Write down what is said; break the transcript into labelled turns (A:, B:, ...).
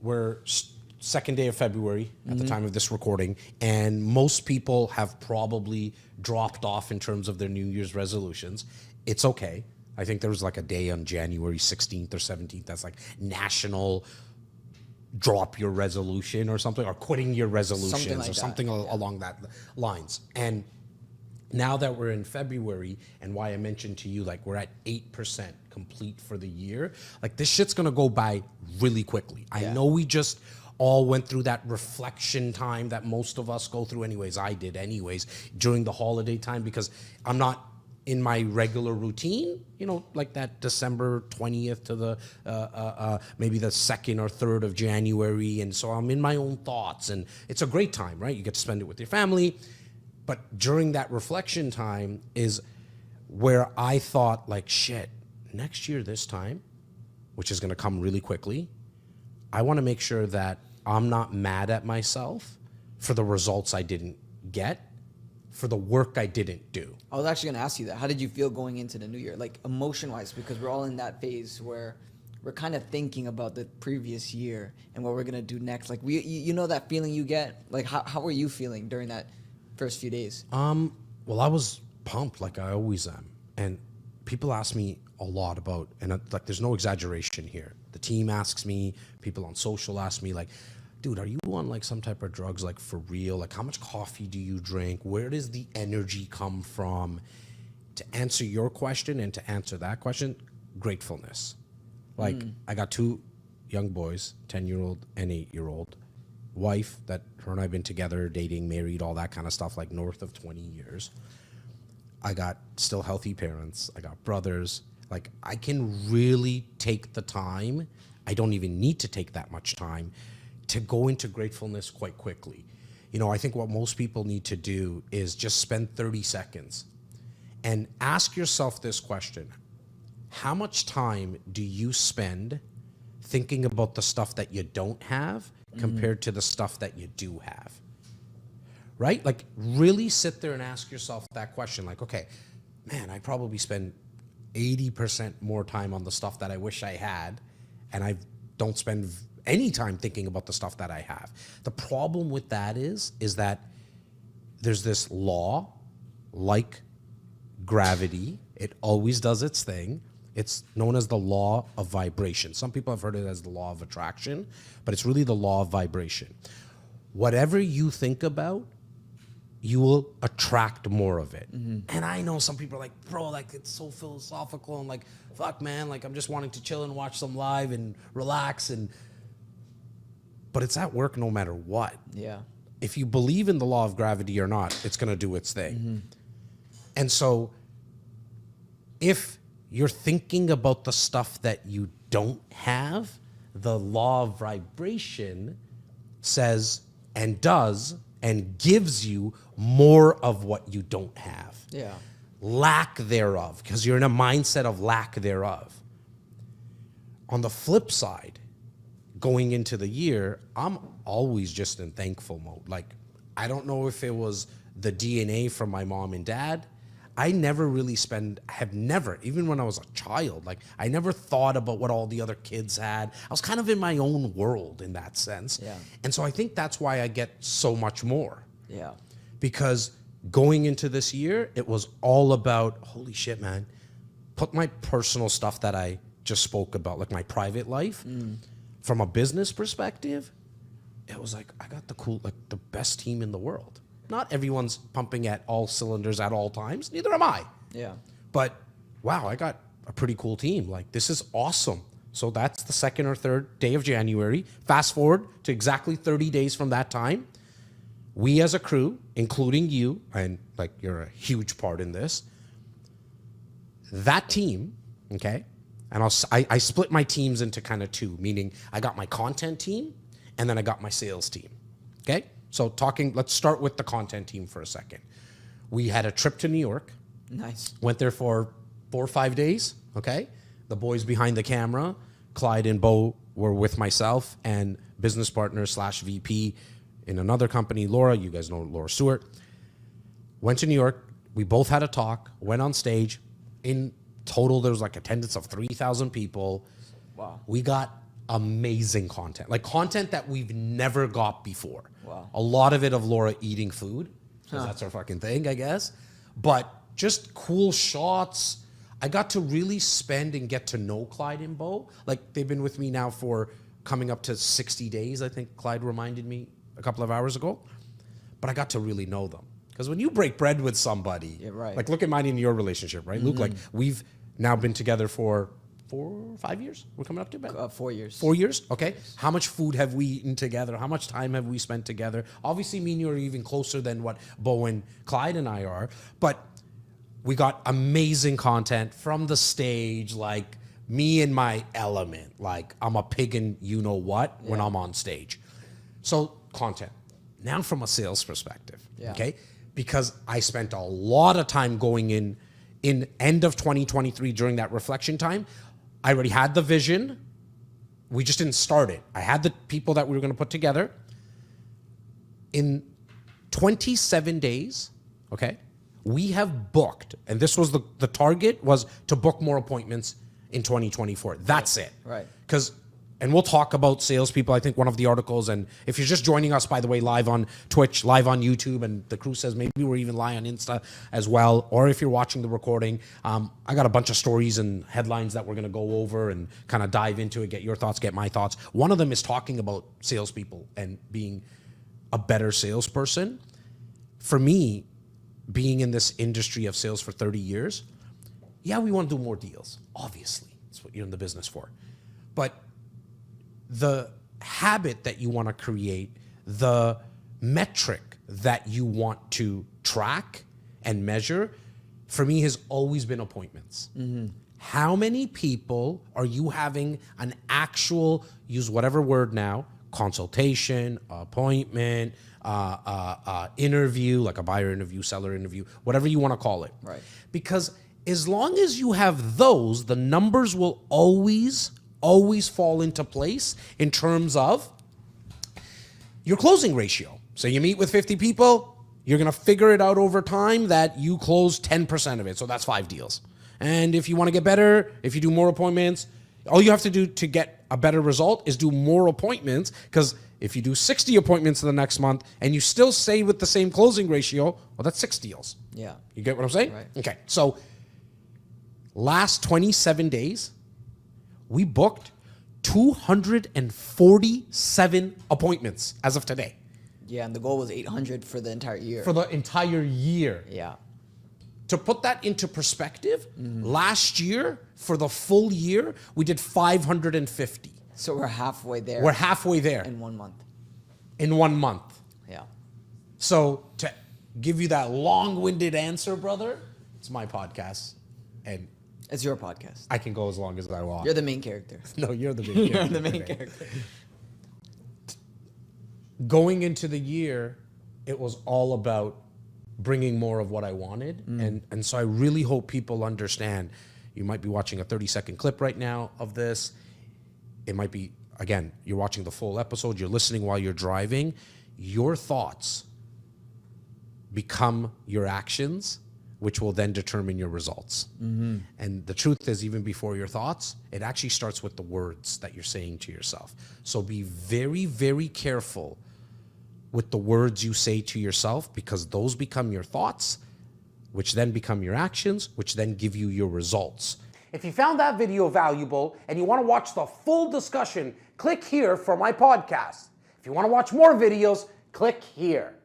A: we're second day of February at the time of this recording, and most people have probably dropped off in terms of their New Year's resolutions. It's okay. I think there was like a day on January 16th or 17th that's like National Drop Your Resolution or something, or quitting your resolutions, something along that lines. And now that we're in February, and why I mentioned to you, like, we're at 8% complete for the year, like, this shit's gonna go by really quickly. I know we just all went through that reflection time that most of us go through anyways. I did anyways during the holiday time, because I'm not in my regular routine, you know, like that December 20th to the maybe the 2nd or 3rd of January. And so I'm in my own thoughts, and it's a great time, right? You get to spend it with your family. But during that reflection time is where I thought, like, shit, next year this time, which is going to come really quickly, I want to make sure that I'm not mad at myself for the results I didn't get, for the work I didn't do.
B: I was actually going to ask you that. How did you feel going into the new year, like emotion-wise? Because we're all in that phase where we're kind of thinking about the previous year and what we're going to do next. Like, you know that feeling you get? Like, how were you feeling during that first few days?
A: Well, I was pumped, like I always am. And people ask me a lot about, and like, there's no exaggeration here. The team asks me, people on social ask me, like, dude, are you on like some type of drugs, like, for real? Like, how much coffee do you drink? Where does the energy come from? To answer your question and to answer that question, gratefulness. Like, I got 2 young boys, 10-year-old and 8-year-old. Wife that her and I have been together, dating, married, all that kind of stuff, like north of 20 years. I got still healthy parents. I got brothers. Like, I can really take the time. I don't even need to take that much time to go into gratefulness quite quickly. You know, I think what most people need to do is just spend 30 seconds and ask yourself this question. How much time do you spend thinking about the stuff that you don't have compared to the stuff that you do have? Right? Like, really sit there and ask yourself that question. Like, okay, man, I probably spend 80% more time on the stuff that I wish I had, and I don't spend any time thinking about the stuff that I have. The problem with that is that there's this law, like gravity. It always does its thing. It's known as the law of vibration. Some people have heard it as the law of attraction, but it's really the law of vibration. Whatever you think about, you will attract more of it. And I know some people are like, bro, like, it's so philosophical, and like, fuck, man, like, I'm just wanting to chill and watch some live and relax, but it's at work no matter what.
B: Yeah.
A: If you believe in the law of gravity or not, it's gonna do its thing. And so if you're thinking about the stuff that you don't have, the law of vibration says and does and gives you more of what you don't have.
B: Yeah.
A: Lack thereof, because you're in a mindset of lack thereof. On the flip side, going into the year, I'm always just in thankful mode. Like, I don't know if it was the DNA from my mom and dad. I never really have never, even when I was a child, like, I never thought about what all the other kids had. I was kind of in my own world in that sense.
B: Yeah.
A: And so I think that's why I get so much more.
B: Yeah.
A: Because going into this year, it was all about, holy shit, man, put my personal stuff that I just spoke about, like my private life, from a business perspective, it was like, I got the best team in the world. Not everyone's pumping at all cylinders at all times. Neither am I.
B: Yeah.
A: But wow, I got a pretty cool team. Like, this is awesome. So that's the 2nd or 3rd day of January. Fast forward to exactly 30 days from that time. We as a crew, including you, and like, you're a huge part in this, that team, okay? And I split my teams into kind of 2, meaning I got my content team and then I got my sales team, okay? So let's start with the content team for a second. We had a trip to New York.
B: Nice.
A: Went there for 4 or 5 days, okay? The boys behind the camera, Clyde and Bo, were with myself and business partner / VP in another company, Laura. You guys know Laura Stewart. Went to New York. We both had a talk, went on stage. In total, there was like attendance of 3,000 people.
B: Wow.
A: We got amazing content. Like content that we've never got before.
B: Wow.
A: A lot of it of Laura eating food, because that's her fucking thing, I guess. But just cool shots. I got to really spend and get to know Clyde and Bo. Like they've been with me now for coming up to 60 days, I think Clyde reminded me a couple of hours ago. But I got to really know them. Because when you break bread with somebody,
B: Yeah, right.
A: like look at mine and your relationship, right? Luke, like we've now been together for 4 or 5 years? We're coming up to about
B: 4 years.
A: 4 years? Okay. How much food have we eaten together? How much time have we spent together? Obviously, me and you are even closer than what Bo and Clyde and I are. But we got amazing content from the stage, like me in my element. Like I'm a pig in you-know-what when I'm on stage. So content. Now from a sales perspective, okay? Because I spent a lot of time going in end of 2023 during that reflection time. I already had the vision. We just didn't start it. I had the people that we were going to put together. In 27 days, okay, we have booked, and this was the target was to book more appointments in 2024. That's it.
B: Right.
A: Because, and we'll talk about salespeople. I think one of the articles, and if you're just joining us, by the way, live on Twitch, live on YouTube, and the crew says maybe we're even live on Insta as well, or if you're watching the recording, I got a bunch of stories and headlines that we're going to go over and kind of dive into it, get your thoughts, get my thoughts. One of them is talking about salespeople and being a better salesperson. For me, being in this industry of sales for 30 years, yeah, we want to do more deals. Obviously, that's what you're in the business for. But the habit that you want to create, the metric that you want to track and measure, for me has always been appointments. How many people are you having an actual, use whatever word now, consultation, appointment, interview, like a buyer interview, seller interview, whatever you want to call it.
B: Right.
A: Because as long as you have those, the numbers will always fall into place in terms of your closing ratio. So you meet with 50 people, you're going to figure it out over time that you close 10% of it. So that's 5 deals. And if you want to get better, if you do more appointments, all you have to do to get a better result is do more appointments. Because if you do 60 appointments the next month and you still stay with the same closing ratio, well, that's 6 deals.
B: Yeah.
A: You get what I'm saying?
B: Right.
A: Okay. So last 27 days, we booked 247 appointments as of today.
B: Yeah, and the goal was 800 for the entire year.
A: For the entire year.
B: Yeah.
A: To put that into perspective, last year, for the full year, we did 550.
B: So we're halfway there.
A: We're halfway there
B: in 1 month.
A: in 1 month.
B: Yeah.
A: So to give you that long-winded answer, brother, it's my podcast, and
B: It's your podcast.
A: I can go as long as I want.
B: You're the main character.
A: No, you're the main
B: You're
A: character
B: the main
A: today.
B: character.
A: Going into the year, it was all about bringing more of what I wanted. And so I really hope people understand. You might be watching a 30-second clip right now of this. It might be, again, you're watching the full episode, you're listening while you're driving. Your thoughts become your actions, which will then determine your results. And the truth is, even before your thoughts, it actually starts with the words that you're saying to yourself. So be very, very careful with the words you say to yourself, because those become your thoughts, which then become your actions, which then give you your results. If you found that video valuable and you want to watch the full discussion, click here for my podcast. If you want to watch more videos, click here.